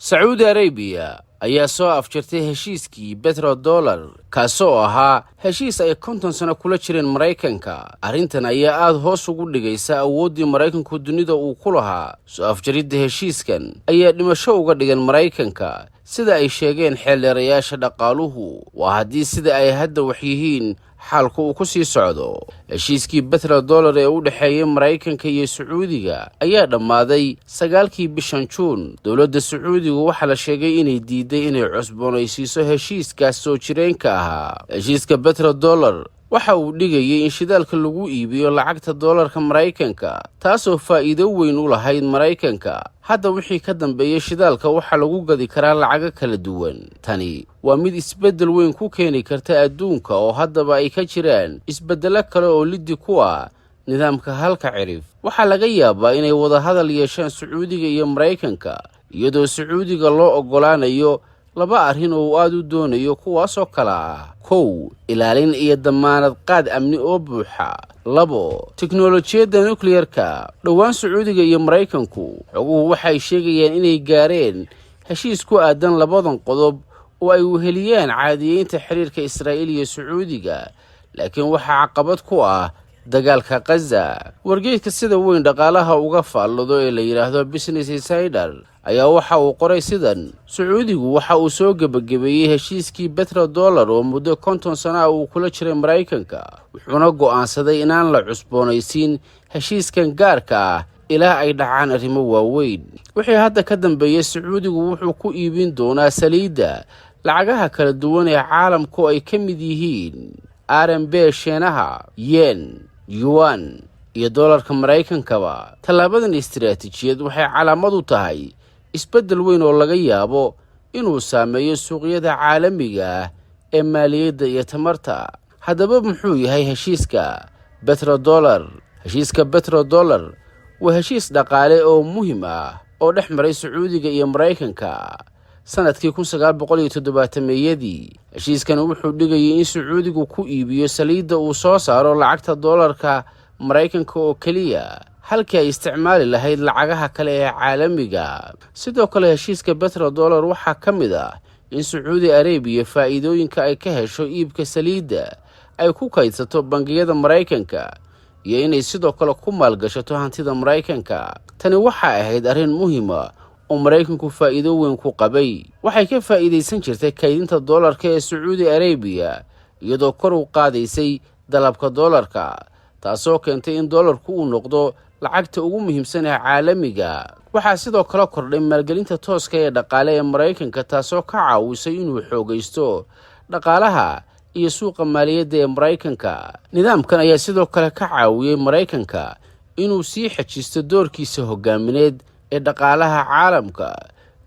Saudi Arabia ayaa soo afjartay heshiiskii petrodollar kaasoo ahaa heshiis ay 50 sano kula jireen Mareykanka. Arrintan ayaa aad hoos ugu dhigaysa awooddii Mareykanku dunida uu ku lahaa. Soo afjaridda heshiiskan ayaa dhimasho uga dhigan Mareykanka sida ay sheegeen xeelerayaasha dhaqaaluhu. Waa haddii sida ay hadda wax yihiin xaalku uu ku sii socdo. Heshiiskii petrodollar ee u dhaxeeyay Mareykanka iyo Sacuudiga ayaa dhammaaday 9kii bishan Juun. Dowladda Sacuudigu waxa la sheegay inay diiday inay cusboonaysiiso heshiiskaas soo jireenka ahaa. Heshiiska petrodollar waxa uu dhigayay in shidaalka lagu iibiyo lacagta dollarka Mareykanka, taasoo faa'iido weyn u lahayd Mareykanka. Hadda wixii ka dambeeyay shidaalka waxa lagu gadi karaa lacago kala duwan. Tani waa mid isbeddel weyn ku keeni karta adduunka oo haddaba ay ka jiraan isbeddelo kale oo liddi ku ah nidaamka halka cirif. Waxaa laga yaabaa inay wada hadal yeeshaan Sacuudiga iyo Mareykanka, iyadoo Sacuudiga loo oggolaanayo laba arrin oo aad u doonayo kuwaasoo kala ah: 1. ilaalin iyo damaanad qaad amni oo buuxa. 2. teknolojiyadda nuclear-ka. Dhowaan Sacuudiga iyo Mareykanku xoguhu waxay sheegayaan inay gaareen heshiis ku aadan labadan qodob oo ay weheliyaan caadiyeynta xiriirka Israa'iil iyo Sacuudiga, laakiin waxaa caqabad ku ah dagaalka Gaza. Wargeyska sida weyn dhaqaalaha uga faallado ee la yiraahdo Business Insider ayaa waxa uu qoray sidan: Sacuudigu waxa uu soo gabagabeeyay heshiiskii petrodollar oo muddo 50 sano uu kula jiray Mareykanka, wuxuuna go'aansaday inaan la cusboonaysiin heshiiskan gaarka ah ilaa ay dhacaan arrimo waaweyn. Wixii hadda ka dambeeyay, Sacuudigu wuxuu ku iibin doonaa saliidda lacagaha kala duwan ee caalamku ay ka mid yihiin RMB, Shiinaha, Yen, Yuan iyo dollarka Mareykankaba. Tallaabadan istiraatiijiyad waxay calaamad u tahay isbeddel weyn oo laga yaabo inuu saameeyo suuqyada caalamiga ah ee maaliyadda iyo tamarta. Haddaba muxuu yahay heshiiska petrodollar? Heshiiska petrodollar waa heshiis dhaqaale oo muhiim ah oo dhex maray Sacuudiga iyo Mareykanka sanadkii 1970-meeyadii. Heshiiskan wuxuu dhigayay in Sacuudigu ku iibiyo saliidda uu soo saaro lacagta dollarka Mareykanka oo keliya, halkii ay isticmaali lahayd lacagaha kale ee caalamiga. Sidoo kale, heshiiska petrodollar waxaa ka mid ah in Saudi Arabia faa'iidooyinka ay ka hesho iibka saliidda ay ku kaydsato bangiyada Mareykanka iyo inay sidoo kale ku maalgashato hantida Mareykanka. Tani waxay ahayd arrin muhiim ah oo Mareykanku faa'iido weyn ku qabay. Waxay ka faa'iideysan jirtay kaydinta dollarka ee Saudi Arabia iyadoo kor u qaadaysay dalabka dollarka, taasoo keentay in dollarku uu noqdo lacagta ugu muhiimsan ee caalamiga. Waxaa sidoo kale kordhay maalgelinta tooska ee dhaqaale ee Mareykanka, taasoo ka caawisay inuu xoogaysto dhaqaalaha iyo suuqa maaliyadda ee Mareykanka. Nidaamkan ayaa sidoo kale ka caawiyay Mareykanka inuu sii xajisto doorkiisa hogaamineed ee dhaqaalaha caalamka,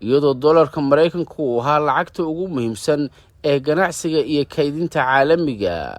iyadoo dollarka Mareykanku uu ahaa lacagta ugu muhiimsan ee ganacsiga iyo kaydinta caalamiga.